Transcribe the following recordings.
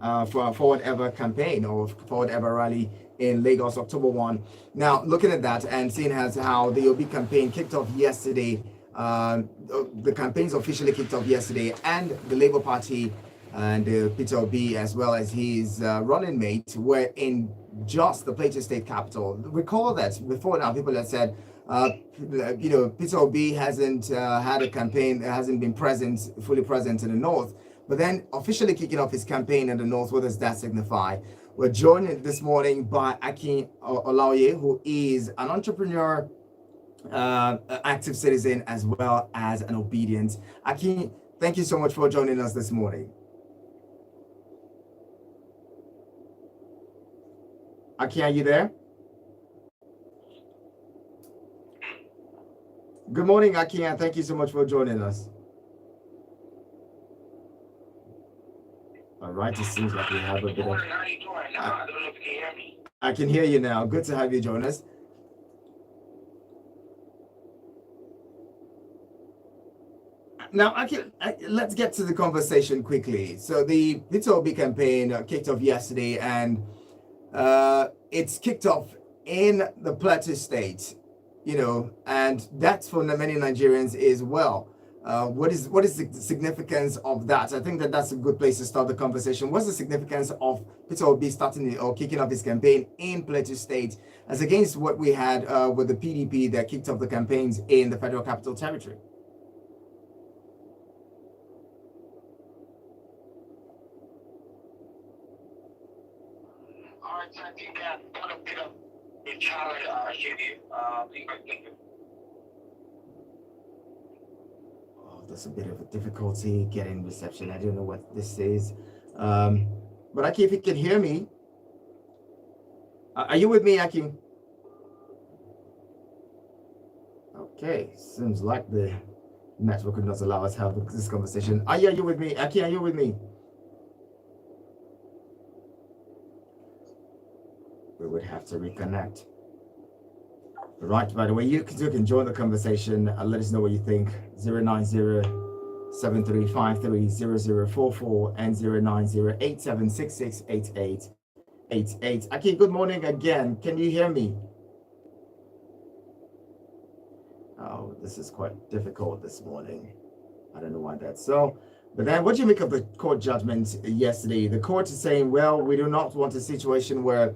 for a Forward Ever campaign or Forward Ever rally in Lagos, October 1. Now, looking at that and seeing as how the OB campaign kicked off yesterday, the campaigns officially kicked off yesterday, and the Labour Party and Peter Obi, as well as his running mate, were in just the Plateau State capital. Recall that before now, people had said, Peter Obi hasn't had a campaign, hasn't been fully present in the north. But then officially kicking off his campaign in the north, what does that signify? We're joined this morning by Akin Olaoye, who is an entrepreneur, active citizen, as well as an obedient. Akin, thank you so much for joining us this morning. Akin, are you there? Good morning, Akin, and thank you so much for joining us. All right, it seems like we have a bit of... How you doing now? I don't know if you can hear me. I can hear you now. Good to have you join us. Now, let's get to the conversation quickly. So the Peter Obi campaign kicked off yesterday, and it's kicked off in the Plateau State, and that's for many Nigerians as well. What is the significance of that? I think that's a good place to start the conversation. What's the significance of Peter Obi starting or kicking off his campaign in Plateau State as against what we had with the PDP that kicked off the campaigns in the Federal Capital Territory? All right, so I think that's got a bit of a challenge, There's a bit of a difficulty getting reception. I don't know what this is. But Aki, if you can hear me. Are you with me, Aki? Okay, seems like the network would not allow us to have this conversation. Are you with me? Aki, are you with me? We would have to reconnect. Right, by the way, you can join the conversation and let us know what you think. 090-7353-0044 and 090-8766-8888. Aki, good morning again. Can you hear me? Oh, this is quite difficult this morning. I don't know why that's so. But then what do you make of the court judgment yesterday? The court is saying, well, we do not want a situation where,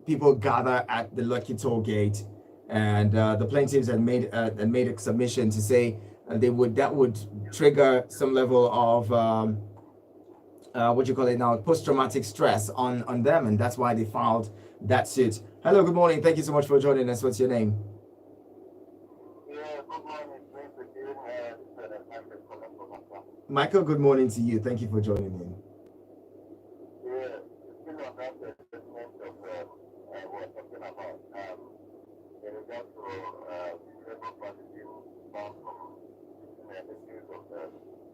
people gather at the Lucky Toll Gate, and the plaintiffs had made a submission to say that would trigger some level of post-traumatic stress on them, and that's why they filed that suit. Hello, good morning. Thank you so much for joining us. What's your name? Yeah, good morning. Michael, good morning to you. Thank you for joining in. Yeah, still on that segment of we're talking about in regards to Labour Party being bound from the issues of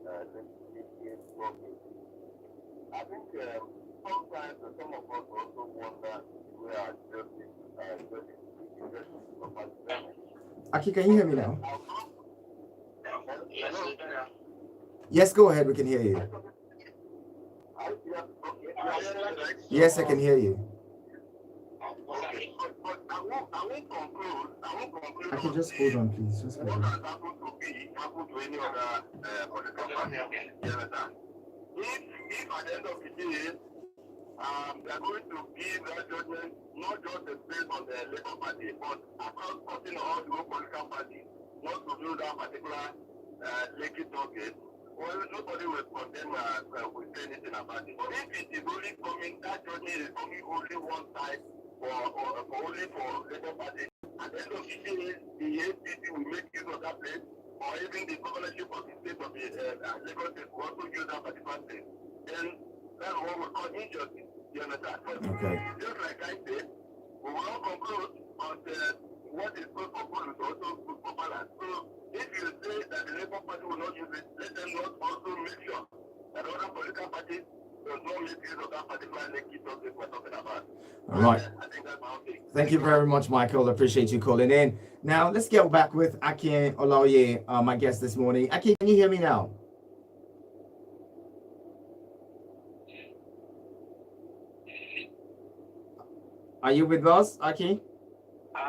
legislative process. I think sometimes some of us also wonder where justice of participation. Aki, can you hear me now? Yes, Yes, go ahead. We can hear you. Yes, I can hear you. Okay, but I won't conclude. I can just hold on, please. Just hold What on. has happened to any other political party? You understand? If at the end of the day, they are going to give that judgment not just based on the Labour Party, but across cutting all the political parties, not to do that particular leaky target. Well, nobody will condemn will say anything about it. But if it is only coming, that judgment is coming only one side only for Labour Party. At the end of the day, the APC will make use of that place, or even the governorship of the state of the Lagos State will also use that particular place. Then that's what we call injustice. You understand? Okay. Just like I said, we will not conclude on what is good for good is also good for balance. So if you say that the Labour Party will not use it, let them not also make sure that other political parties does not make use of that particular leaky topic we're talking about. All right. I think that's my own thing. Thank you very much, Michael. Appreciate you calling in. Now, let's get back with Akin Olaoye, my guest this morning. Akin, can you hear me now? Are you with us, Aki? Uh,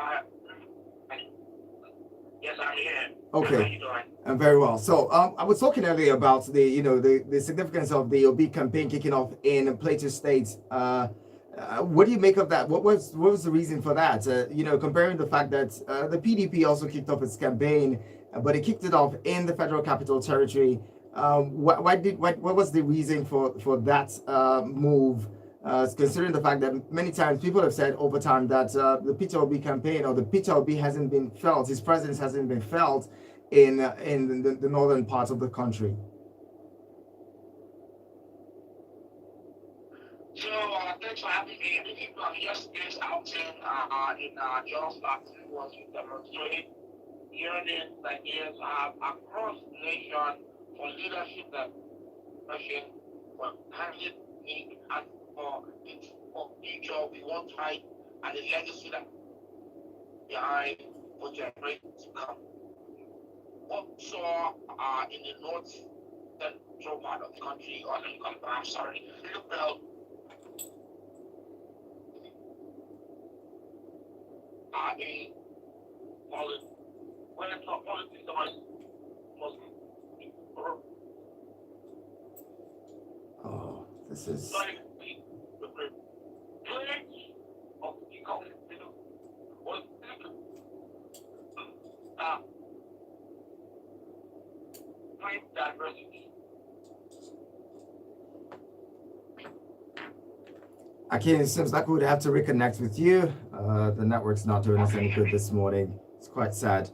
yes, I'm here. Okay. How you doing? I'm very well. So I was talking earlier about the significance of the OB campaign kicking off in Plateau State. What do you make of that? What was the reason for that? Comparing the fact that the PDP also kicked off its campaign, but it kicked it off in the Federal Capital Territory. What was the reason for that move? Considering the fact that many times people have said over time that the Peter Obi campaign or the Peter Obi hasn't been felt, his presence hasn't been felt in the northern parts of the country. So, thanks for having me. I believe yesterday's outing in Jos Plateau was to demonstrate yearning Nigerians have across the nation for leadership that nation for handling need and for future we want fight and the legacy that behind for generations to come. What we saw in the north central part of the country, or I'm sorry, look belt in politics. When it's not politics, was Oh, this is. the pledge of the conflict was find diversity. It seems like we would have to reconnect with you. The network's not doing us any good this morning. It's quite sad.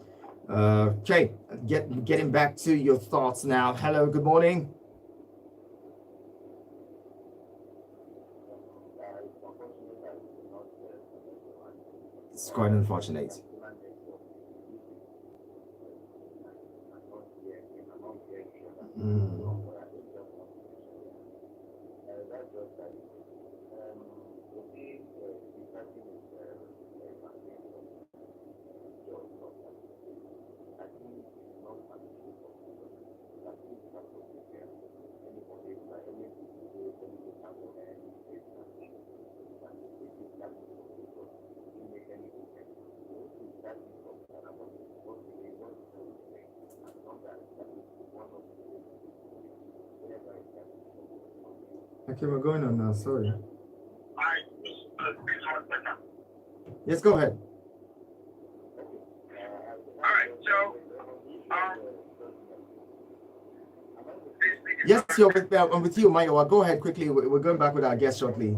Okay, getting back to your thoughts now. Hello, good morning. It's quite unfortunate. Okay, we're going on now. Sorry. Yes, go ahead. All right, so yes, I'm with you, Mayowa. Go ahead quickly. We're going back with our guest shortly.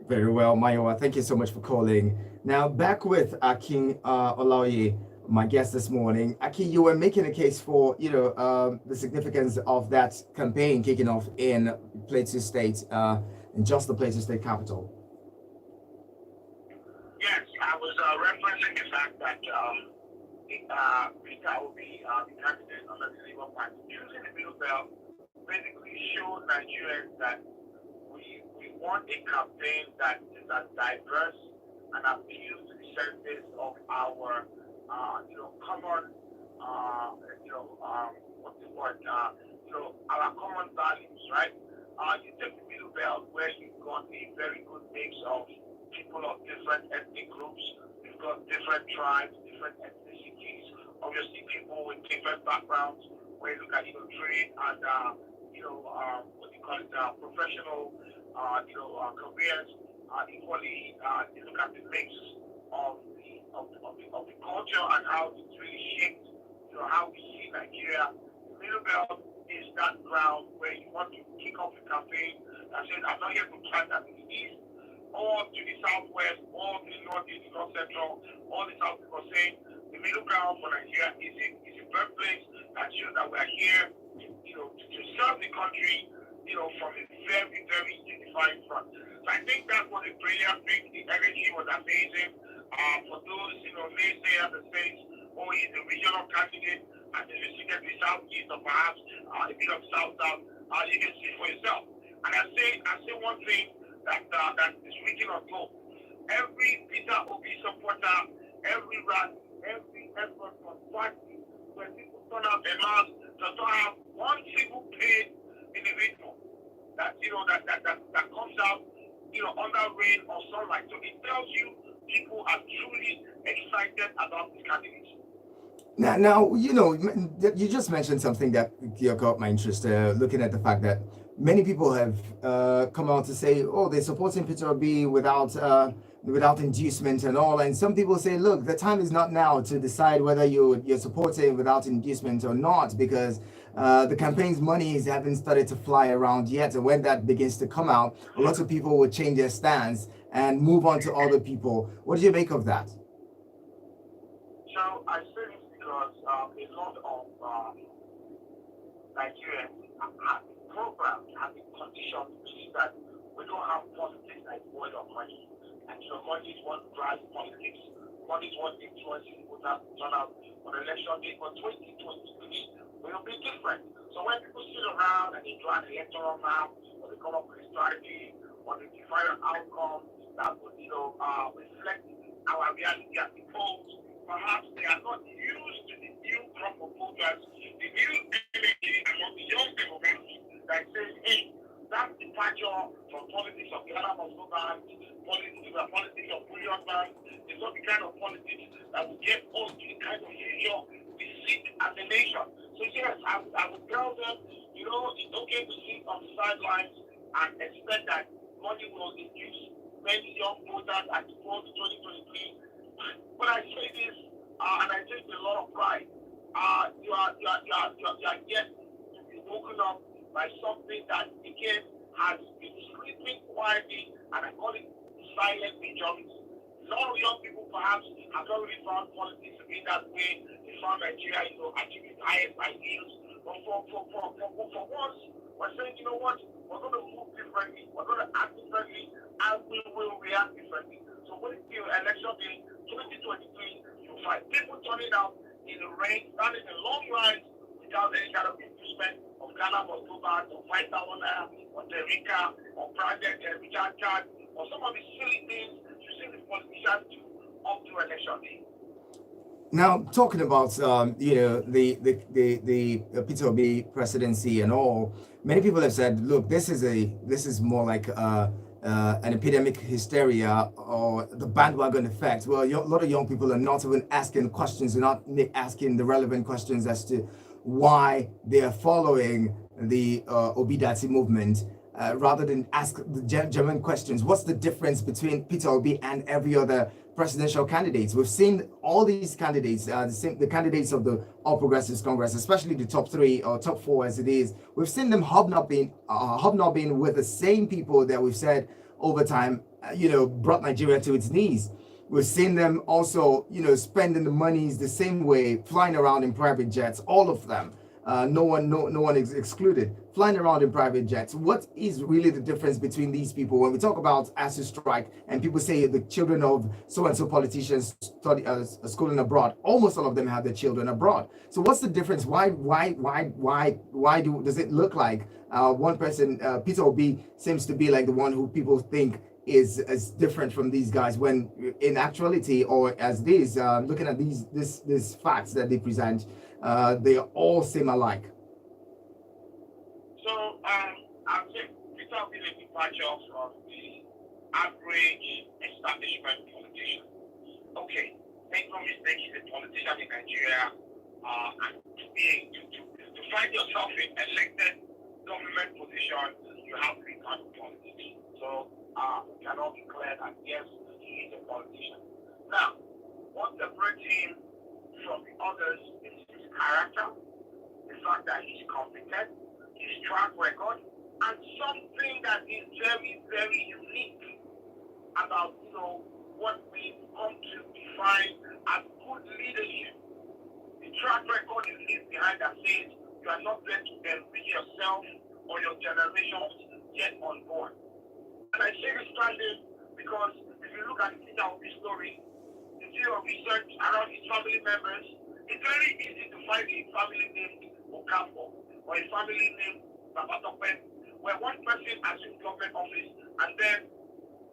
Very well, Mayowa. Thank you so much for calling. Now, back with Akin Olaoye, my guest this morning. Akin, you were making a case for, the significance of that campaign kicking off in Plateau State, in just the Plateau State capital. Yes, I was referencing the fact that Peter will be the candidate on the Labour Party. Choosing the middle belt basically showed Nigerians that we want a campaign that is as diverse and appeals to the senses of our, common, our common values, right? You take the middle belt where you've got a very good mix of people of different ethnic groups, you've got different tribes, different ethnicities, obviously people with different backgrounds, where you look at, trade and, professional, careers, equally, you look at the mix of the culture and how it's really shaped, how we see Nigeria. The middle belt is that ground where you want to kick off a campaign that says, I'm not here to Canada to the east, or to the southwest, or to the northeast, north central, all the south people saying the middle ground for Nigeria is a birthplace that shows that we are here to serve the country, from a very, very unified front. So I think that was a brilliant thing. The energy was amazing. For those, naysayers that say, oh, he's a regional candidate, and if you get the southeast or perhaps a bit of south-south, you can see for yourself. And I say one thing that is written on gold. Every Peter Obi supporter, every rally, every effort from party, when people turn out their mouths, does not have one single paid individual that that comes out, under rain or sunlight. So it tells you people are truly excited about this candidate. Now, you just mentioned something that caught my interest. Looking at the fact that many people have come out to say, "Oh, they're supporting Peter Obi without inducement and all." And some people say, "Look, the time is not now to decide whether you're supporting without inducement or not, because the campaign's monies haven't started to fly around yet. And when that begins to come out, a lot of people will change their stance and move on to other people." What do you make of that? So I say this because a lot of Nigerians have been programmed, have been conditioned to see that we don't have politics like word of money. And money is what drives politics. Money is what influences voters to turn out on election day. But 2023 will be different. So when people sit around and they draw an electoral map, or they come up with a strategy, or they define an outcome that would, reflect our reality at the polls, perhaps they are not used to the new crop of voters, the new energy among the young demographic that says, hey, that departure from politics of Ghana must go back, politics of bullion bank, is not the kind of politics that will get us to the kind of future we seek as a nation. So yes, I would tell them, it's okay to sit on the sidelines and expect that money will induce many young voters at the polls 2023. But I say this, and I take a lot of pride. You are yet to be woken up by something that again has been sleeping quietly, and I call it silent majority. A lot of young people perhaps have not really found politics to be that way. They found Nigeria, achieving highest ideals. But for once, we're saying, you know what, we're going to move differently, we're going to act differently, and we will react differently. So when it's election day 2023, you'll find people turning out in the rain, standing in long lines without any kind of inducement of Ghana must go back, or 5,000 or Terika, or Project Richard Card, or some of the silly things you see the politicians do up to election day. Now, talking about the Peter Obi presidency and all, many people have said, look, this is more like an epidemic hysteria or the bandwagon effect. Well, a lot of young people are not even asking questions, they're not asking the relevant questions as to why they are following the Obidati movement. Rather than ask the genuine questions. What's the difference between Peter Obi and every other presidential candidates? We've seen all these candidates, the candidates of the All Progressives Congress, especially the top three or top four as it is. We've seen them hobnobbing with the same people that we've said over time, brought Nigeria to its knees. We've seen them also, spending the monies the same way, flying around in private jets, all of them. No one is excluded, flying around in private jets. What is really the difference between these people? When we talk about ASU strike and people say the children of so-and-so politicians study schooling abroad, almost all of them have their children abroad. So what's the difference? Why does it look like one person, Peter Obi, seems to be like the one who people think is different from these guys, when in actuality, or as these looking at these facts that they present, they all seem alike. So I think Peter Obi is a departure from the average establishment politician. Okay, make no mistake, he's a politician in Nigeria, and to find yourself in elected government position, you have to be part of politics. So we cannot declare that yes, he is a politician. Now, what separates him from the others is his character, the fact that he's competent, his track record, and something that is very, very unique about what we come to define as good leadership. The track record is behind that says you are not ready to enrich yourself or your generations yet on board. And I say this standing because if you look at the Peter Obi story, you do your research around his family members, it's very easy to find a family named Okafor or a family named Babatope, where one person assumes government office and then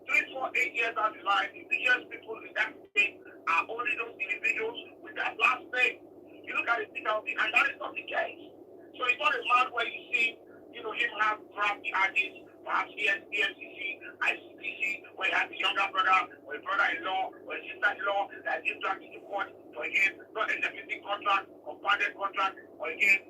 3, 4, 8 years down the line, the richest people in that state are only those individuals with that last name. You look at the Peter Obi, and that is not the case. So it's not a man where you see, him have grab charges, perhaps EFCC, ICPC, where he has a younger brother, or a brother-in-law, or a sister-in-law that is dragged into court for again not executing contract or funded contract, or again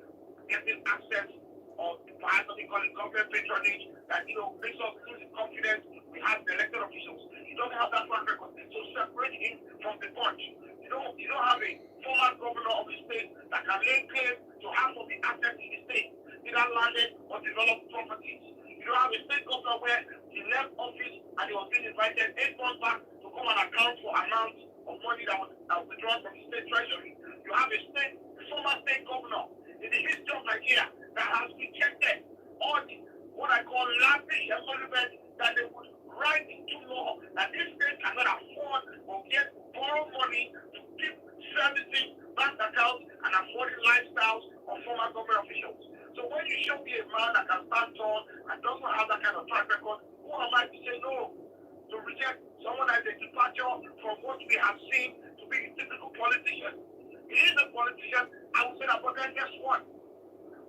getting access or perhaps what they call it government patronage that makes us lose confidence we have the elected officials. You don't have that track record. So separate him from the bunch. You don't have a former governor of the state that can lay claim to half of the assets in the state, either landed or developed properties. You don't have a state governor where he left office and he was being invited 8 months back to come and account for amounts of money that was withdrawn from the state treasury. You have a former state governor in the history of Nigeria that has rejected all the what I call lavish emoluments that they would write into law that this state cannot afford or borrow money to keep servicing bank accounts and affording lifestyles of former government officials. So when you show me a man that can stand tall and doesn't have that kind of track record, who am I to say no? To reject someone as a departure from what we have seen to be a typical politician. He is a politician, I would say that, but then guess what?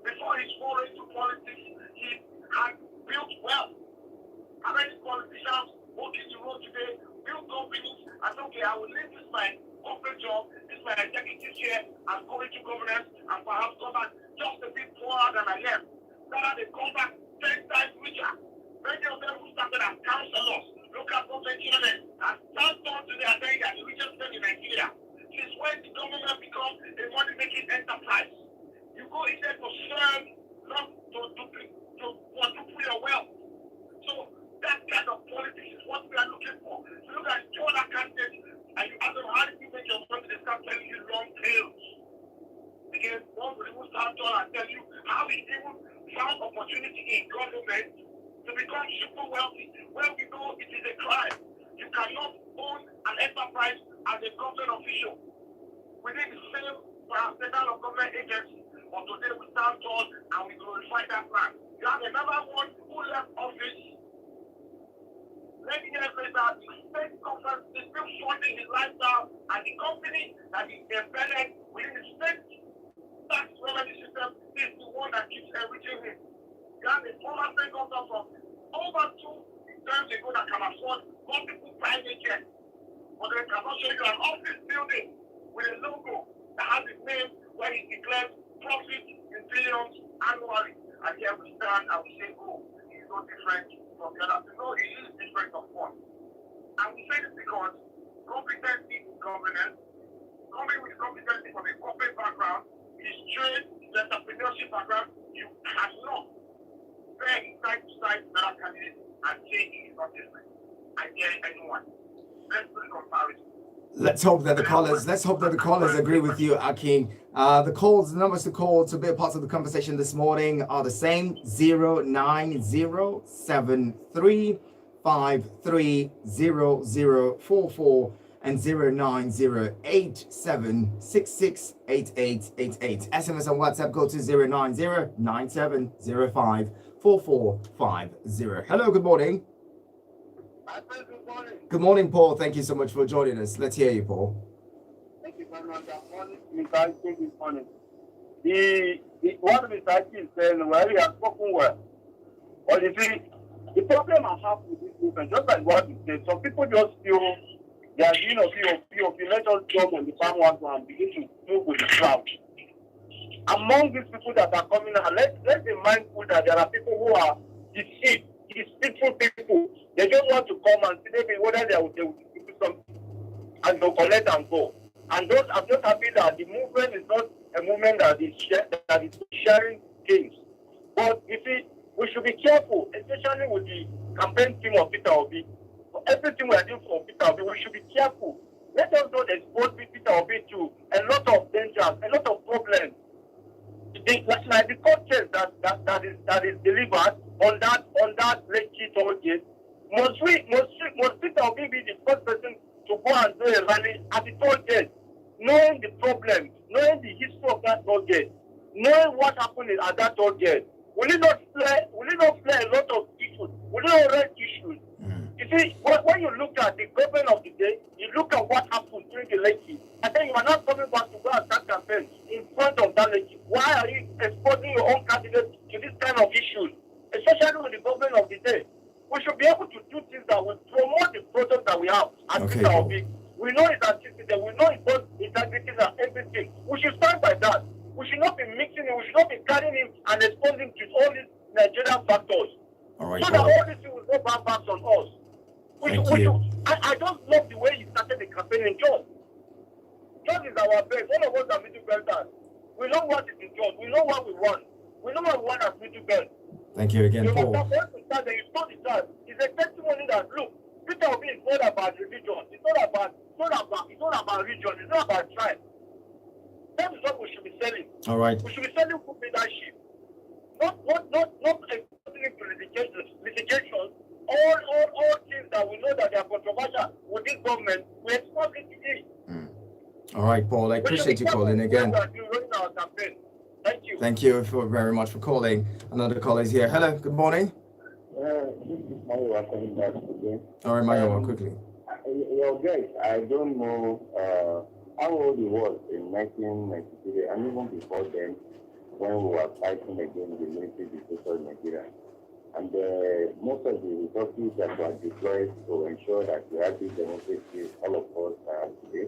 Before his foray into politics, he had built wealth. How many politicians walking the road today, build companies, and say, okay, I will leave this my corporate job, this my executive chair, and go into governance, and perhaps come back just a bit poorer than I am. That they come back 10 times richer. Many of them who started as councillors, local government chairmen, and stand on to their day as the richest man in Nigeria. Since when the government becomes a money-making enterprise? You go in there to serve, not to quadruple your wealth. So that kind of politics is what we are looking for. You look at all our candidates and you ask them, how did you make your money? They start telling you long tales. Again, one will even stand tall and tell you how he even found opportunity in government to become super wealthy. Well, we know it is a crime. You cannot own an enterprise as a government official within the same federal government agency. But today we stand tall and we glorify that man. You have another one who left office. Many years later, the state government is still funding his lifestyle, and the company that is embedded within the state tax revenue system is the one that keeps enriching him. You have a former state governor from over 2 terms ago that can afford multiple private jets, but they cannot show you an office building with a logo that has his name where he declares profit in billions annually. And here we stand and we say, oh, he's no different from the other. No, he is different, of course. And we say this because competency in governance, coming with competency from a corporate background, his trade, his entrepreneurship background, you cannot bear side to side with other candidates and say he is not different. I dare anyone. Let's do the comparison. Let's hope that the callers agree with you, Akin. The numbers to call to be a part of the conversation this morning are the same: 09073530044 and 09087668888. SMS and WhatsApp go to 09097054450. Hello, good morning. Good morning. Good morning, Paul. Thank you so much for joining us. Let's hear you, Paul. Thank you very much. Good morning, Mr. This morning. What Mr. is saying, well, he has spoken well. But you see, the problem I have with this movement, just like what you said, some people just feel they are doing a POP, let us jump on the bandwagon and begin to move with the crowd. Among these people that are coming out, let's be mindful that there are people who are deceitful people. They just want to come and see maybe whether they will do something and they'll collect and go. And I'm just happy that the movement is not a movement that is sharing things. But you see, we should be careful, especially with the campaign team of Peter Obi. For everything we are doing for Peter Obi, we should be careful. Let us not expose Peter Obi to a lot of dangers, a lot of problems. The the content that is delivered on that Lekki toll gate, must Peter Obi be the first person to go and do a rally at the toll gate, knowing the problem, knowing the history of that toll gate, knowing what happened at that toll gate? Will it not flare a lot of issues? Will it not raise issues? You see, when you look at the government of the day, you look at what happened during the election, and then you are not coming back to go and start campaign in front of that election. Why are you exposing your own candidate to this kind of issues, especially with the government of the day? We should be able to do things that will promote the product that we have. And we know it's anticipated, we know it's integrity and everything. We should stand by that. We should not be mixing it, we should not be carrying him and exposing to all these Nigerian factors. All right, so that all these things will go back on us. I just love the way you started the campaign in John. John is our best. All of us are middle belters. We know what is in John. We know what we want. We know what we want as middle belt. Thank you again, Paul. It's a testimony that, look, Peter Obi is not about religion. It's not about religion. It's not about tribe. That is what we should be selling. All right. We should be selling good leadership. Not exposing to litigation. All things that we know that they are controversial with this government, we expose it today. All right, Paul. I appreciate you calling again. Thank you. Thank you very much for calling. Another caller is here. Hello. Good morning. This is Mayowa coming back again. All right, Mayowa, quickly. Your guys, I don't know how old he was in 1993, and even before then, when we were fighting against the military dictator in Nigeria. And most of the resources that were deployed to ensure that we have this democracy, all of us have today,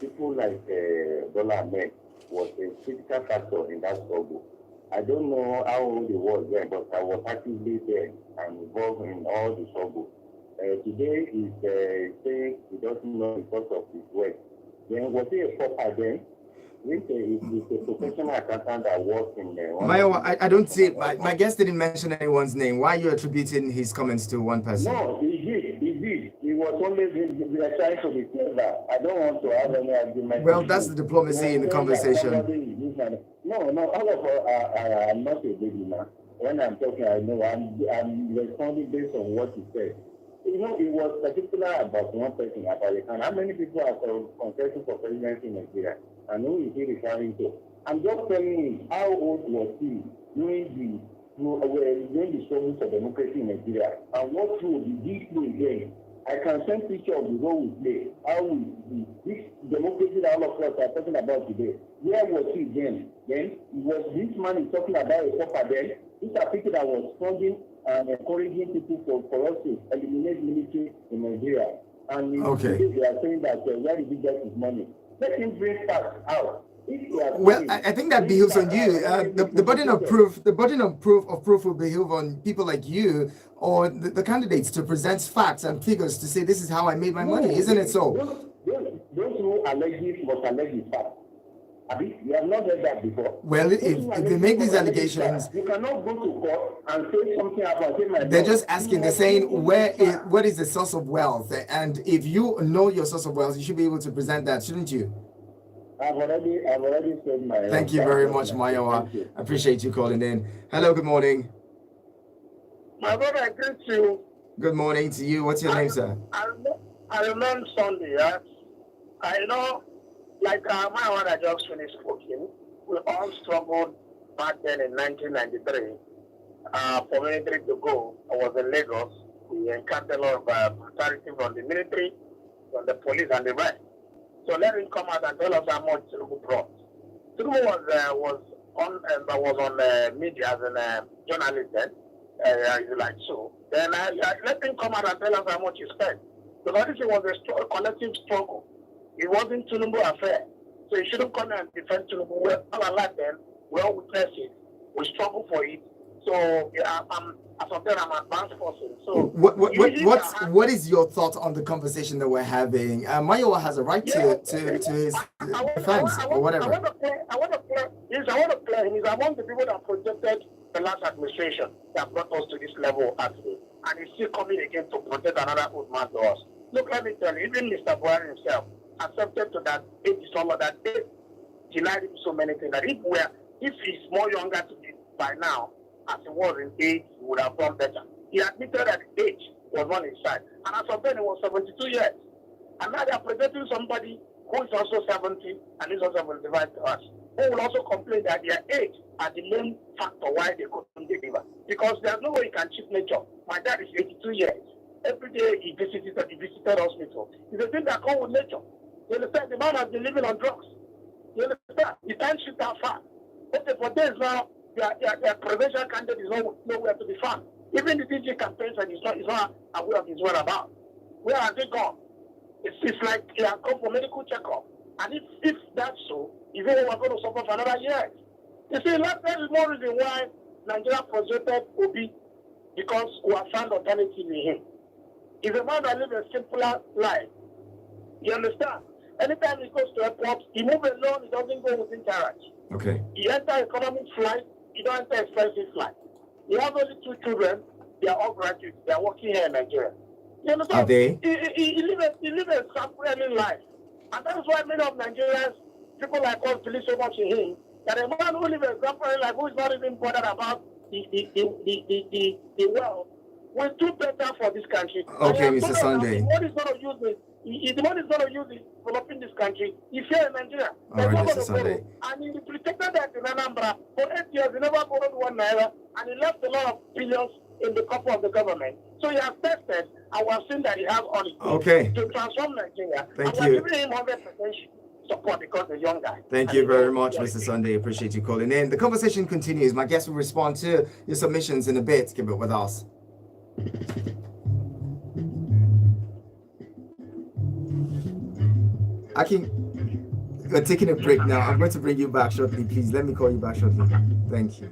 people like Bola Ahmed was a critical factor in that struggle. I don't know how old he was then, but I was actively there and involved in all the struggle. Today he's saying he doesn't know because of his work. Then was he a pauper then? It's a professional accountant that works in there. Mayowa, I don't see it. My guest didn't mention anyone's name. Why are you attributing his comments to one person? No, he did. He was always trying to be clever. I don't want to have any argument. Well, that's the diplomacy in the conversation. No, all of us, I'm not a baby now. When I'm talking, I know I'm responding based on what he said. You know, it was particular about one person, about how many people are contesting for presidency in Nigeria, and who is he referring to? I'm just telling you, how old was he during the struggles of democracy in Nigeria, and what role did he play again? I can send picture of the role we play, this democracy that all of us are talking about today. Where was he then? Then was this man is talking about a proper then? These are people that were funding and encouraging people for us to eliminate military in Nigeria. And they are saying that where did he get his money? Let him bring facts out. Well, I think that behoves on you. The burden of proof will behove on people like you or the candidates to present facts and figures to say this is how I made my money, isn't it so? Those who allege it must allege it facts. You have not heard that before. Well, if they make these allegations, you cannot go to court and say something about. They're just asking. They're saying what is the source of wealth, and if you know your source of wealth, you should be able to present that, shouldn't you? I've already said my. Thank you very much, Mayowa. I appreciate you calling in. Hello, good morning. My brother, I greet you. Good morning to you. What's your name, sir? I remember Sunday. Yeah? I know. Like my one I just finished speaking, we all struggled back then in 1993 for military to go. I was in Lagos. We encountered a lot of brutality from the military, from the police and the rest. So let him come out and tell us how much Tinubu brought. Tinubu was on media as a journalist then, like so. Then I let him come out and tell us how much he spent. Because this was a collective struggle. It wasn't Tinubu affair. So you shouldn't come and defend Tinubu. We're all alive then. We all witness it. We struggle for it. So I'm advanced person. So what is your thought on the conversation that we're having? Mayowa has a right to his defense or whatever. I want to play him. He's among the people that protected the last administration that brought us to this level actually. And he's still coming again to protect another old man to us. Look, let me tell you, even Mr. Buhari himself accepted to that age disorder that they denied him so many things that if if he's more younger today by now, as he was in age, he would have done better. He admitted that age was on his side. And as of then, he was 72 years. And now they are presenting somebody who is also 70 and is also 75 to us, who will also complain that their age are the main factor why they couldn't deliver. Because there's no way you can cheat nature. My dad is 82 years. Every day he visited hospital. It's a thing that comes with nature. You understand? The man has been living on drugs. You understand? You can't shoot that far. Okay, for days now, their presidential candidate is nowhere to be found. Even the DG campaigns and he's not aware of his whereabouts. Where has he gone? It's like he has come for medical checkup. And if that's so, even we're going to suffer for another year. You see, that is more reason why Nigeria frustrated Obi, because we have found alternative in him. He's a man that lives a simpler life. You understand? Anytime he goes to airport, he moves alone, he doesn't go with entourage. Okay. He enters economic flight, he don't enter expensive flight. He has only 2 children, they are all graduates, they are working here in Nigeria. You understand? Are they? He lives a suffering life. And that's why many of Nigerians, people like us, believe so much in him, that a man who lives a suffering life, who is not even bothered about the wealth, will do better for this country. Okay, Mr. Sunday. The money is going to use it. The money is going to use it developing this country. He's here in Nigeria. All right, Mr. Sunday. And he protected that in Anambra for 8 years. He never borrowed 1 naira, and he left a lot of billions in the coffers of the government. So he has tested, and we have seen that he has on it to transform Nigeria. Thank and you. we're giving him 100% support because he's a young guy. Thank you very much, Mr. Sunday. Appreciate you calling in. The conversation continues. My guest will respond to your submissions in a bit. Keep it with us. We're taking a break now. I'm going to bring you back shortly. Please let me call you back shortly. Thank you.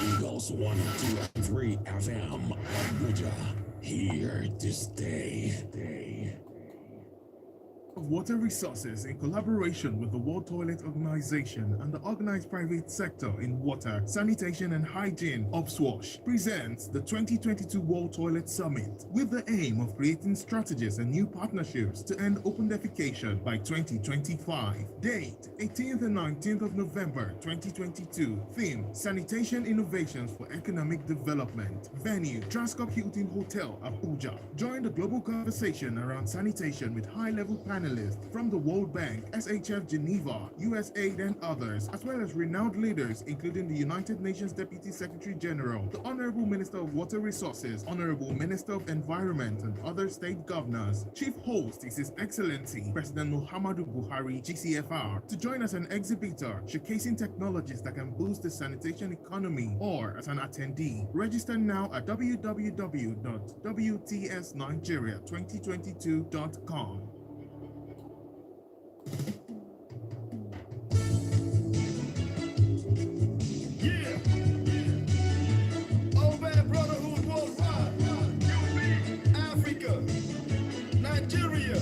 Eagles 102.3 FM, Abuja, here to stay. Water Resources, in collaboration with the World Toilet Organization and the organized private sector in water, sanitation and hygiene, OPSWASH, presents the 2022 World Toilet Summit with the aim of creating strategies and new partnerships to end open defecation by 2025. Date, 18th and 19th of November 2022. Theme, Sanitation Innovations for Economic Development. Venue, Transcorp Hilton Hotel, Abuja. Join the global conversation around sanitation with high-level panelists from the World Bank, SHF Geneva, USAID and others, as well as renowned leaders including the United Nations Deputy Secretary General, the Honorable Minister of Water Resources, Honorable Minister of Environment and other state governors. Chief host is His Excellency President Muhammadu Buhari, GCFR, to join as an exhibitor showcasing technologies that can boost the sanitation economy, or as an attendee. Register now at www.wtsnigeria2022.com. Brotherhood worldwide, Africa, Nigeria,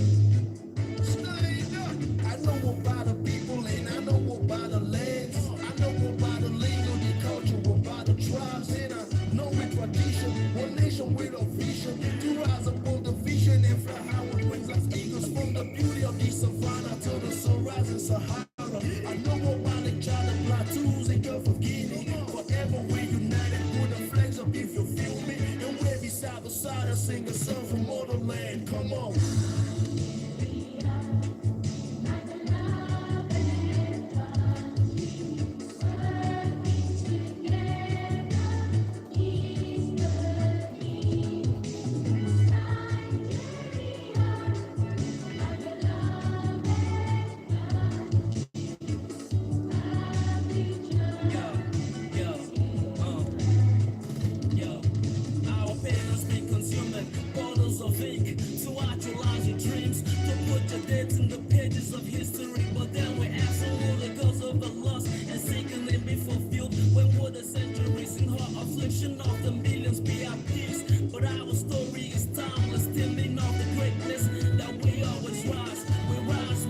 stand up. I know about the people and I know about the lands. I know about the lingo, the culture, about the tribes, and I know the tradition. One nation with a vision to rise above the vision and fly high with wings like eagles from the beauty of the savannah to the sunrise in Sahara. I know about the child of plateaus and Gulf of Guinea. Forever we united, put the flags up if you feel me. And we're beside the side, I sing a song from motherland. Come on. Rise, we rise.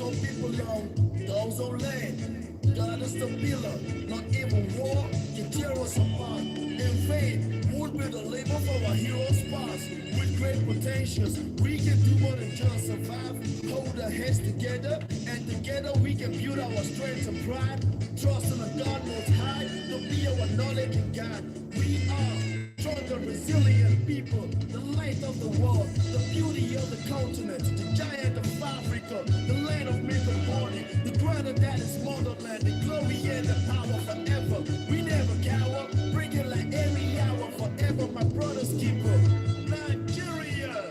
some people long, those on land. God is the pillar, not even war can tear us apart. In vain, would be the labor for our heroes past. With great potentials, we can do more than just survive. Hold our heads together, and together we can build our strength and pride. Trust in the God most high, to be our knowledge and guide. We are stronger, resilient people, the light of the world, the beauty of the continent, the giant of Africa, the land of milk and honey, the granite that is motherland, the glory and the power forever. We never cower, bring it like every hour, forever my brother's keeper. Nigeria!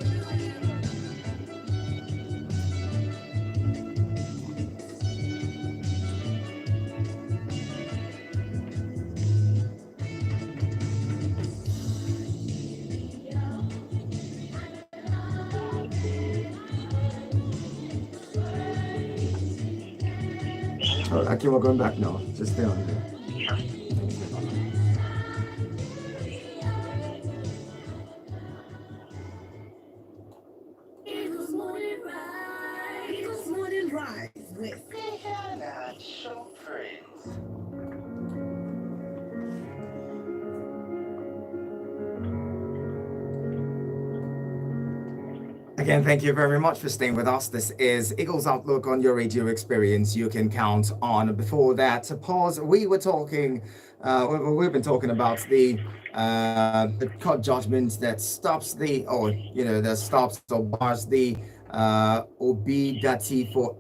Oh, Akim, we're going back now. Just stay on there. Eagles morning rise. Eagles morning rise with Again, thank you very much for staying with us. This is Eagles Outlook on your radio experience you can count on. Before that, pause. We were talking, we've been talking about the court judgment that stops that stops or bars the Obidati for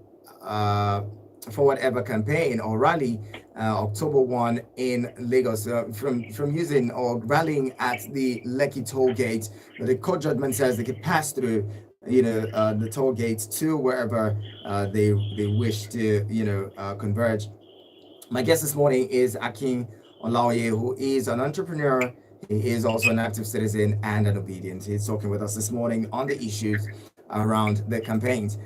whatever campaign or rally October 1 in Lagos from using or rallying at the Lekki toll gate. The court judgment says they could pass through the toll gates to wherever they wish to converge. My guest this morning is Akin Olaoye, who is an entrepreneur. He is also an active citizen and an obedient. He's talking with us this morning on the issues around the campaigns.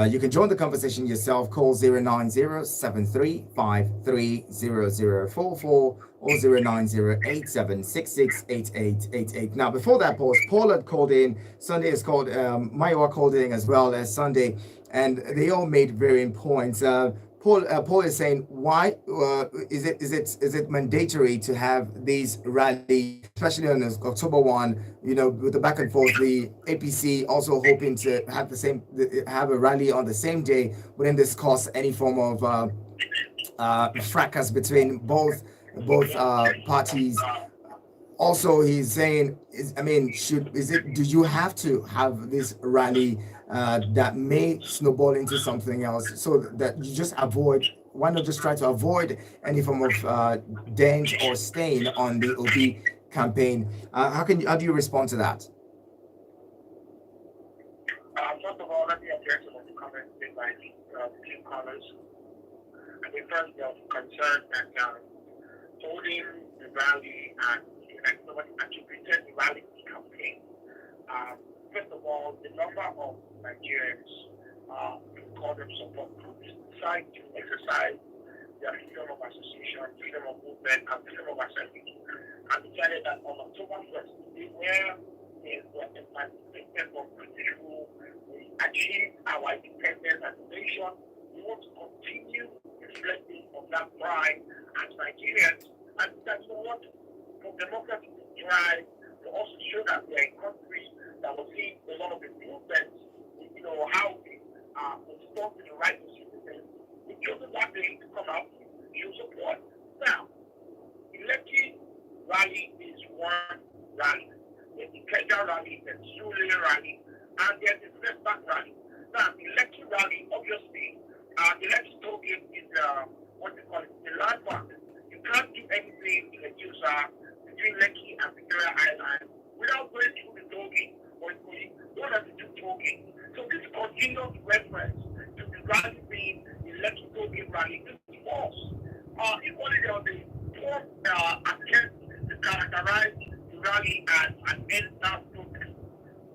You can join the conversation yourself. Call 090-7353-0044 or 090-8766-8888. Now, before that pause, Paul had called in. Sunday is called, Maiwa called in as well as Sunday, and they all made varying points. Paul is saying, why is it mandatory to have these rallies, especially on October 1? With the back and forth, the APC also hoping to have a rally on the same day. Wouldn't this cause any form of fracas between both parties? Also, he's saying, do you have to have this rally that may snowball into something else, so that you just why not just try to avoid any form of dent or stain on the OB campaign? How do you respond to that? First of all, let me address some of the comments made by the two callers. I mean, first, they are concerned that holding the rally and somebody attributed the rally to the campaign. First of all, the number of Nigerians who call them support groups decide to exercise their freedom of association, freedom of movement, and freedom of assembly, and decided that on October 1st, where they were emancipated from British rule, we achieved our independence as a nation. We want to continue reflecting on that pride as Nigerians, and that's what for democracy to thrive, to also show that we are a country that will see a lot of improvements, how we respond to the rights of citizens. We chose that day to come out to show support. Now, the Lekki rally is one rally. There's the Ikeja rally, there's the Sule rally, and there's the Setback rally. Now, the Lekki rally, obviously, the Lekki toll gate is the landmark. You can't do anything in a user between Lekki and Victoria Island without going through the toll gate or one of the two toll gates. So this continuous reference to the rally being the Lekki toll gate rally is false. Equally, there was a poor attempt to characterize the rally as an end-start protest.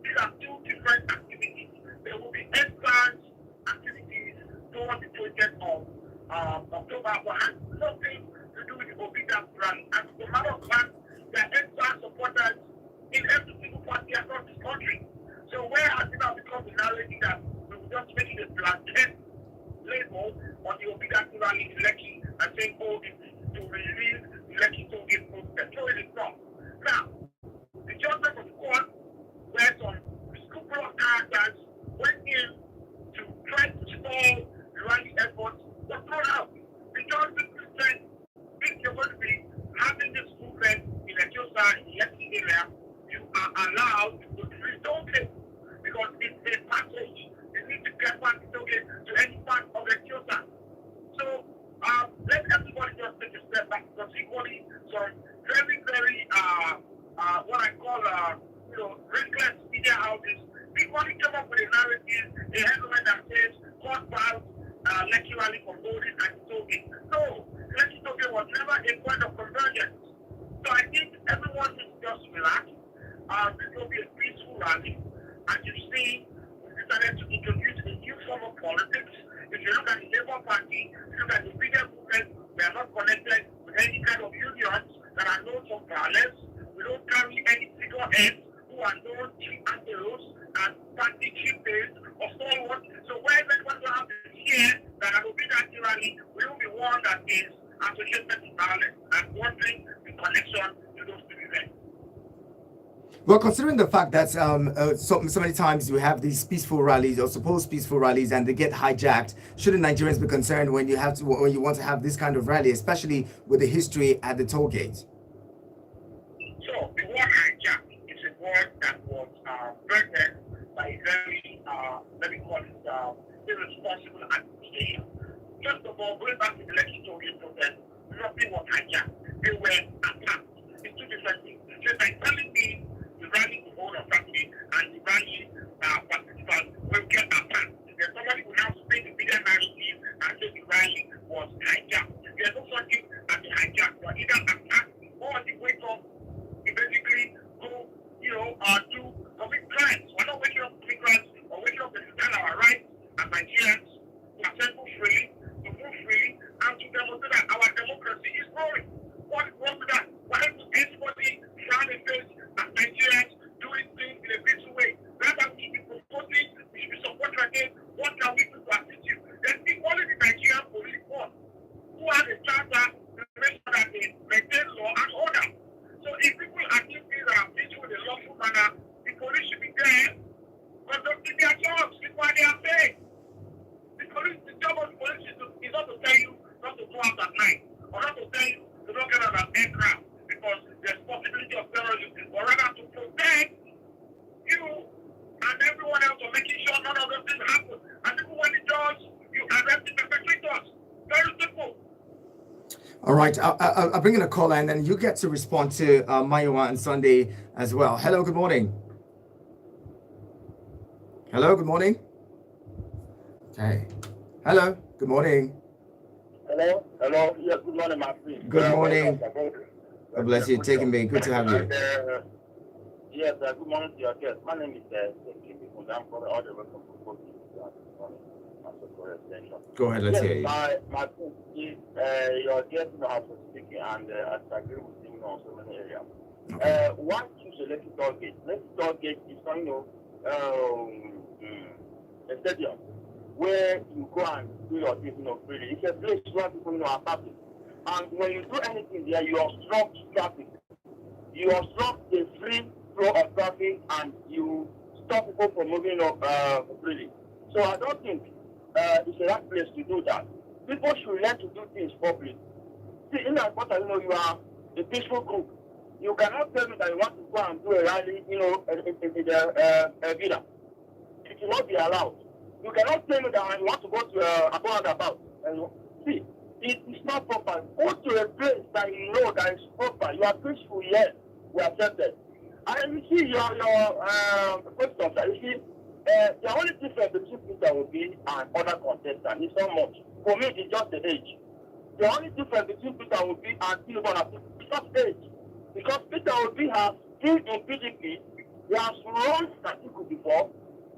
These are two different activities. There will be end-start activities towards the project of October, but has nothing to do with the Obida rally. And as a matter of fact, there are end-start supporters in every single party across this country. So where has it now become the narrative that we will just make it a blanket rally in Lekki and saying, oh, it's to release Lekki to get protest. No, it is not. Now, the judgment of the court where some scrupulous characters went in to try to stall the rally efforts was thrown out. The judgment said, if you're going to be having this movement in a Ethiopia, in the Lekki area, you are allowed to relocate because it's a passage. You need to get back to any part of Ethiopia. So let everybody just take a step back because equally some very, very what I call reckless media houses. People come up with a narrative, a headline that says court files Lekki rally from holding and Toge. No, Lekki Toge was never a point of convergence. So I think everyone should just relax. This will be a peaceful rally. And you see, we decided to introduce a new form of politics. If you look at the Labour Party, if you look at the bigger movement, we are not connected with any kind of unions that are known for violence. We don't carry any figureheads who are known chief antelos and party chieftains or stalwart. So where everyone will have to hear that an Obedient rally will be one that is associated with violence and wondering the connection to those two events. Well, considering the fact that so many times you have these peaceful rallies or supposed peaceful rallies and they get hijacked, shouldn't Nigerians be concerned when you want to have this kind of rally, especially with the history at the toll gate? So the word hijack is a word that was birthed by a very, let me call it, irresponsible administration. First of all, going back to the Lekki Toge protest, nothing was hijacked. They were attacked. It's two different things. Just like telling me the rally will hold on Saturday and the rally participants will get attacked. Then somebody will now spin the media narrative and say the rally was hijacked. There's no such thing as a hijack. You are either attacked or you wake up, you basically go, do commit crimes. We're not waking up to commit crimes or waking up to defend our rights as Nigerians to assemble freely, to move freely, and to demonstrate that our democracy is growing. What is wrong with that? Why would anybody frown a face as Nigerians doing things in a peaceful way? Rather, we should be proposing, we should be supporting again. What can we do to assist you? Then the quality Nigerian police force who has a charter to make sure that they maintain law and order. So if people are doing things that are peaceful in a lawful manner, the police should be there conducting their jobs. It's why they are paid. The job of the police is not to tell you not to go out at night or not to tell you to not get on an aircraft because there's possibility of terrorism, but rather to protect you and everyone else from making sure none of those things happen. And even when it does, you arrest the perpetrators. Very simple. All right, I'll bring in a caller and then you get to respond to Mayowa and Sunday as well. Hello, good morning. Hello, good morning. Okay. Hello, good morning. Hello? Yes, good morning, my friend. Good morning. God bless you. Taking me. Good to have you. Yes, good morning to your guest. My name is I'm calling all the way from Go ahead, let's hear you. My point is, your guest has been speaking and I agree with him on so many areas. Okay. Why choose a Lekki toll gate? Lekki toll gate is, a stadium where you go and do your things, freely. It's a place where people, are happy. And when you do anything there, you obstruct traffic. You obstruct the free flow of traffic and you stop people from moving freely. So I don't think it's the right place to do that. People should learn to do things properly. See, in as much as you are a peaceful group, you cannot tell me that you want to go and do a rally, in the villa. It will not be allowed. You cannot tell me that you want to go to a roundabout. See, it is not proper. Go to a place that you know that is proper. You are peaceful, yes, we are accepted. And you see your questions, you see, the only difference between Peter Obi and other contestants is not much. For me, it's just the age. The only difference between Peter Obi and Tinubu is just age. Because Peter Obi has been in PDP, he has run Atiku before,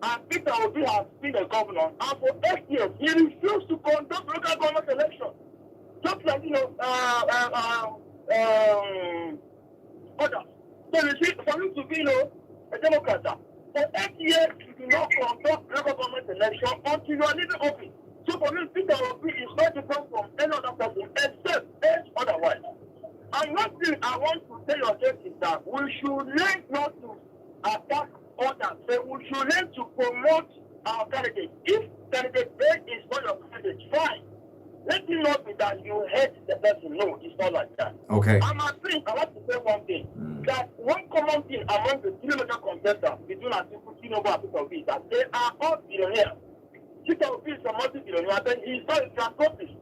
and Peter Obi has been a governor, and for 8 years, he refused to conduct local government elections. Just like, others. So you see, for him to be, a Democrat, for 8 years, you do not conduct local government election until you are leaving office. So for me, Peter Obi is not different from any other person except age otherwise. Another thing I want to tell your guest is that we should learn not to attack others. But we should learn to promote our candidate. If candidate A is not your candidate, fine. Let it not be that you hate the person. No, it's not like that. Okay. I like to say one thing. That one common thing among the three major contestants between Atiku, Tinubu, and Peter Obi is that they are all billionaires. Peter Obi is a multi-billionaire, then he is not a philanthropist.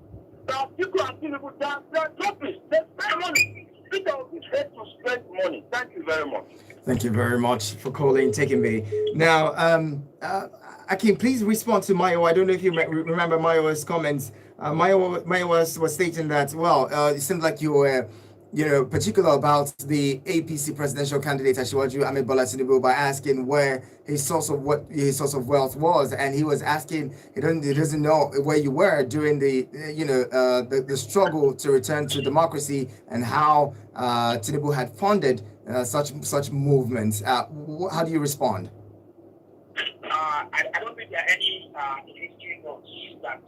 Now, Atiku and Tinubu, they are philanthropists. They spend money. Peter Obi hates to spend money. Thank you very much. Thank you very much for calling, taking me. Now, Akim, please respond to Mayo. I don't know if you remember Mayo's comments. Mayo was stating that, well, it seemed like you were, particular about the APC presidential candidate Asiwaju Ahmed Bola Tinubu by asking where his source of wealth was, and he was asking he doesn't know where you were during the struggle to return to democracy and how Tinubu had funded such movements. How do you respond? I don't think there are any history notes that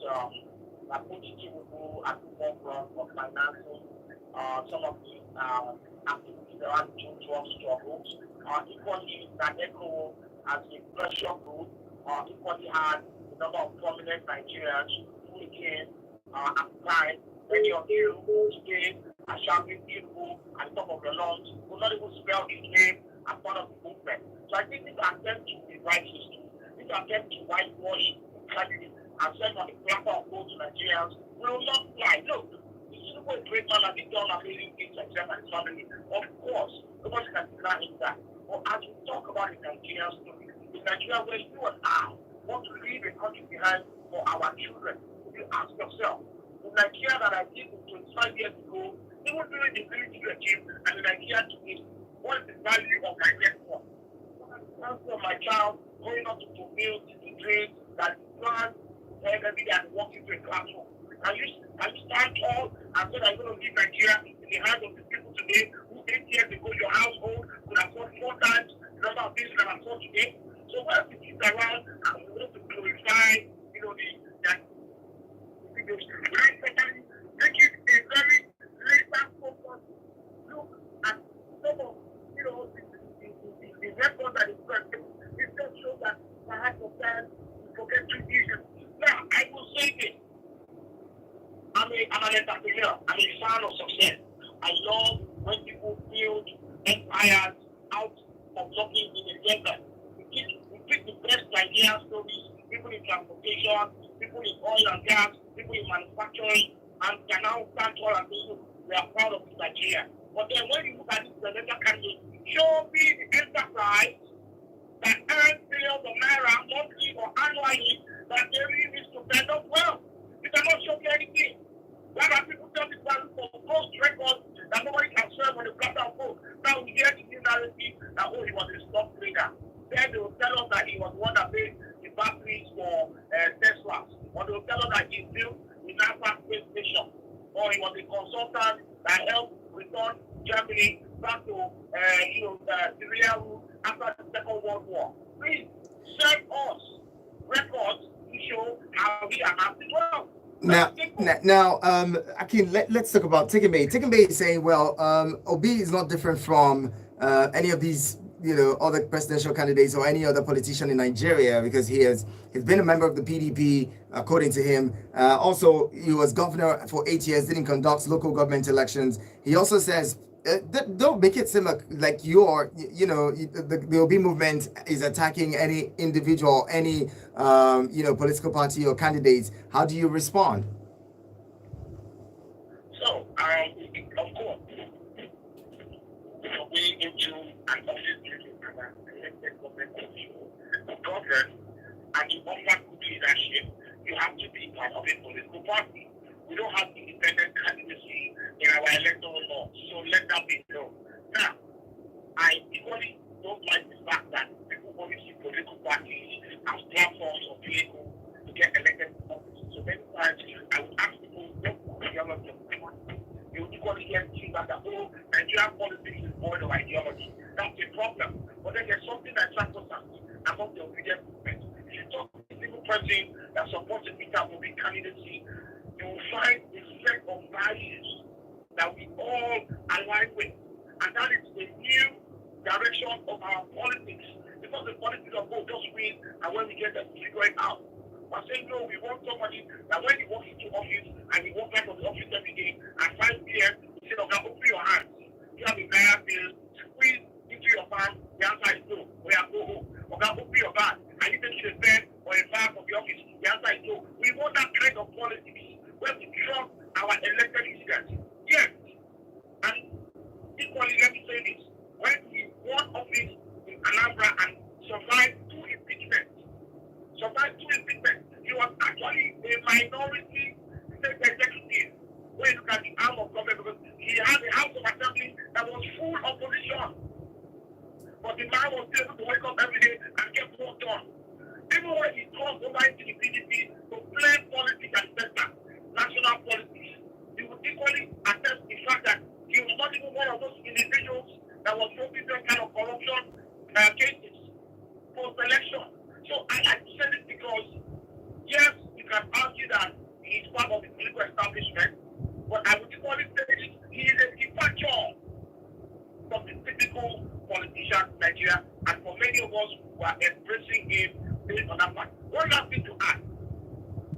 put Tinubu at the forefront of financing some of the activities around the drug struggles. Equally, Nadeko as a pressure group, equally had a number of prominent Nigerians who became at the time. Many of you today are shouting Tinubu at the top of the lungs, who not even spell his name as part of the movement. So I think this attempt to divide history, this attempt to whitewash tragedy and send on the platform of both Nigerians will not fly. Look, Tinubu is a great man and he's done amazing things like himself and his family. Of course, nobody can deny him that. But as we talk about the Nigerian story, the Nigeria where you and I want to leave a country behind for our children, you ask yourself, the Nigeria that I lived in 25 years ago, even during the military regime, and the Nigeria today, what is the value of my next one? For my child going up to fulfill the dreams that he planned every day and walk into a classroom. Can you stand tall and say that you're going to leave Nigeria in the hands of the people today who 8 years ago your household could afford 4 times the number of things you can afford today? So what if you sit around and we want to glorify, especially make it a very later focus look at some of the records that is present. It just shows that perhaps sometimes we forget to use it. Now, I will say this. I'm an entrepreneur. I'm a fan of success. I love when people build empires out of nothing in the desert. We pick the best ideas, stories, people in transportation, people in oil and gas, people in manufacturing, and can now stand tall and say, we are proud of this Nigeria. But then when you look at this presidential candidate, show me the enterprise that earns billions of naira monthly or annually that they really need to spend up well. You cannot show me anything. Why are people tell this man for post records that nobody can swear when they cut out vote? Now we hear the new narrative that he was a stock trader. Then they will tell us that he was the one that paid the batteries for Tesla. Or they will tell us that he built the NASA space station. Or he was a consultant that helped return Germany back to Syria after the Second World War. Please send us records to show how we are acting well. Now, Akin, let's talk about Tikembe. Tikembe is saying, well, Obi is not different from any of these, other presidential candidates or any other politician in Nigeria because he's been a member of the PDP, according to him. Also, he was governor for 8 years, didn't conduct local government elections. He also says, don't make it seem like the Obi movement is attacking any individual, any political party or candidates. How do you respond? So, of course, way into an office building and an elected government official, govern and you offer good leadership, you have to be part of a political party. We don't have independent candidacy in our electoral law, so let that be known. Now, I equally don't like the fact that people only see political parties as platforms or vehicles to get elected to office. So many times, I would ask people, what ideology of the party? You would equally get things like that, Nigerian politics is void of ideology. That's a problem. But then there's something that sacrosanct among the obedient movement. If you talk to a single person that supports a Peter Obi candidate, and when we get them, we figure it out. But saying no, we want somebody that when he walks into office and he walks out of the office every day at 5 p.m., he said, okay, open your hands. You have a naira bill, squeeze into your palm, the answer is no. We are go home. Okay, open your bag. Are you taking a pen or a bag from the office? The answer is no. We want that kind of politics where we trust our elected leaders. Yes. And equally, let me say this. When he won office in Anambra and survived two impeachments, he was actually a minority state executive. When you look at the arm of government, because he had a House of Assembly that was full opposition. But the man was able to wake up every day and get work done. Even when he crossed over into the PDP to play politics and center, national politics, he would equally attest the fact that he was not even one of those individuals that was focused on kind of corruption cases post-election. So I like to say this because, yes, you can argue that he is part of the political establishment, but I would equally say this, he is a departure from the typical politician in Nigeria, and for many of us who are embracing him based on that fact. One last thing to add.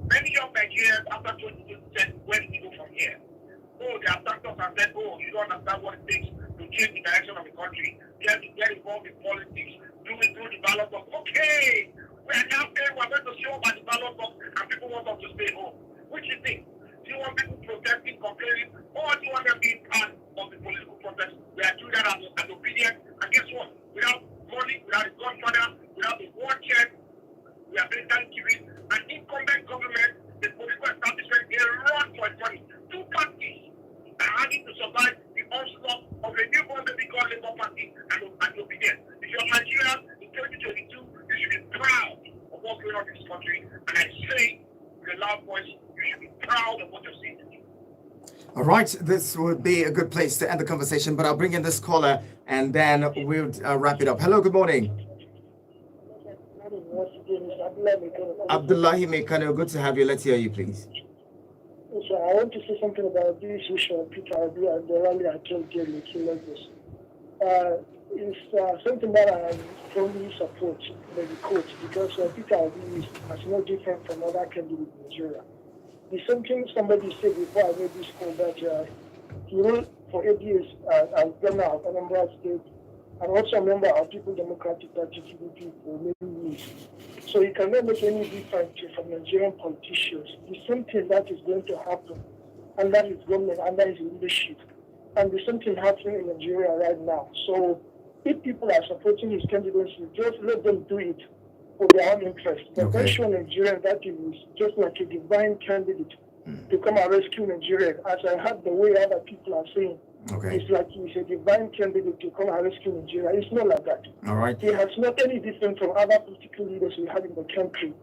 Many young Nigerians after 2020 said, where do we go from here? Oh, they have talked us and said, oh, you don't understand what it takes to change the direction of the country. Get involved in politics. Do it through the ballot box. Okay, we are now saying we're going to show up at the ballot box and people want us to stay home. Which you think? Do you want people protesting, complaining, or do you want them being part of the political protest? We are doing that as obedient. And guess what? Without money, without a godfather, without a war check, we are basically giving an incumbent government, the political establishment, a run for its money. Two parties are having to survive the onslaught of a new government called Labour Party and obedience. If you're Nigerian in 2022, you should be proud of what's going on in this country. And I say with a loud voice, you should be proud of what you're seeing. All right, this would be a good place to end the conversation, but I'll bring in this caller and then we'll wrap it up. Hello, good morning. Abdullahi Mekano, good to have you. Let's hear you, please. So I want to say something about this issue of Peter Obi and the rally I told you in Lagos. It's something that I strongly support the court because Peter Obi is no different from other candidates in Nigeria. It's something somebody said before I made this call that he wrote for 8 years as governor of Anambra State and also a member of People Democratic Party (PDP) for many years. So he cannot make any difference from Nigerian politicians. It's something that is going to happen under his government, under his leadership. And there's something happening in Nigeria right now. So if people are supporting his candidacy, just let them do it for their own interest. But don't show Nigeria that he is just like a divine candidate to come and rescue Nigeria. As I heard the way other people are saying, it's like he's a divine candidate to come and rescue Nigeria. It's not like that. All right. He has not any different from other political leaders we have in the country.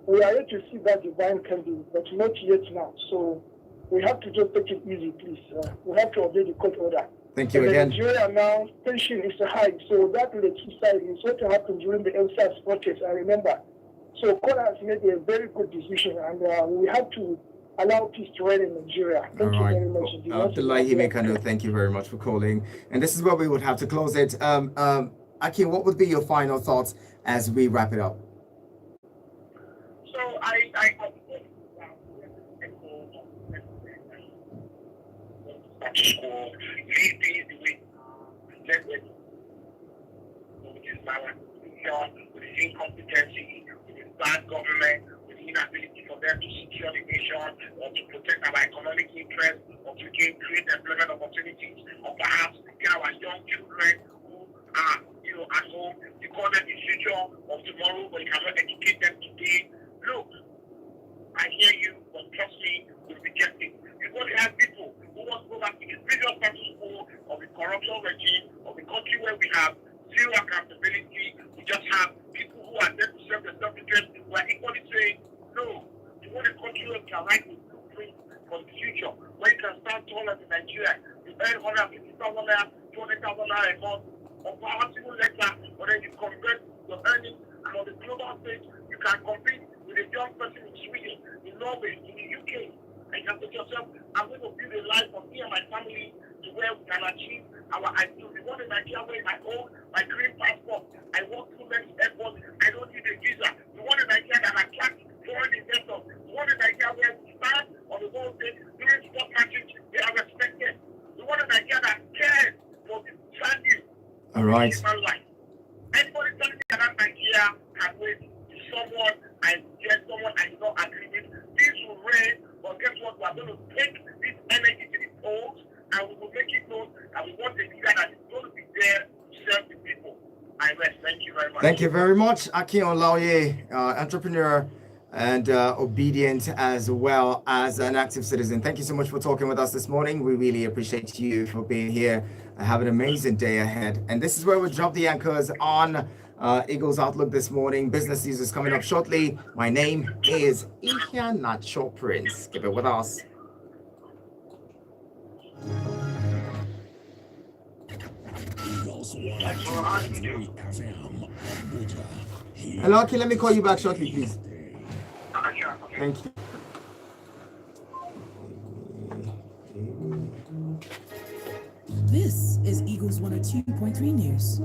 We are yet to see that divine candidate, but not yet now. So we have to just take it easy, please. We have to obey the court order. Thank you again. Nigeria now, tension is high. So that legislation is what happened during the LSAS protest, I remember. So court has made a very good decision, and we have to allow peace to reign in Nigeria. Thank you very much. Abdullahi Mekano, thank you very much for calling. And this is where we would have to close it. Akin, what would be your final thoughts as we wrap it up? So I which is malnutrition, with his incompetency, with his bad government, with the inability for them to secure the nation, or to protect our economic interests, or to create employment opportunities, or perhaps get our young children who are, at home, you call them the future of tomorrow, but you cannot educate them today. Look, I hear you, but trust me, we'll reject it. You're going to have people who want to go back to the previous status quo of the corruption regime of the country where we have zero accountability. We just have people who are there to serve their self-interest who are equally saying, no, you want a country where we can write the blueprint for the future, where you can start taller in Nigeria. You earn $150,000, $200,000 a month, or perhaps even lesser, but then you convert your earnings, and on the global stage, you can compete with a young person in Sweden, in Norway, in the UK. And you can say to yourself, I'm going to build a life for me and my family to where we can achieve our ideals. We want a Nigeria where I own my green passport. I walk through many airports. I don't need a visa. No We want a Nigeria that attracts foreign investors. We want a Nigeria where stars on the world stage during sport matches, they are respected. We want a Nigeria that cares for the value All right. of human life. Anybody telling me that Nigeria can wait to someone and get someone and not agree with, this will rain, but guess what? We are going to take this energy to the polls and we will make it known that we want a leader that is going to be there to serve the people. I rest. Thank you very much. Thank you very much, Akin Olaoye, entrepreneur and obedient as well as an active citizen. Thank you so much for talking with us this morning. We really appreciate you for being here. Have an amazing day ahead. And this is where we drop the anchors on Eagles Outlook this morning. Business news is coming up shortly. My name is Ihya Nacho Prince. Keep it with us. Eagles 102.3 FM, Abuja. Hello, Akin. Let me call you back shortly, please. Thank you. This is Eagles 102.3 News.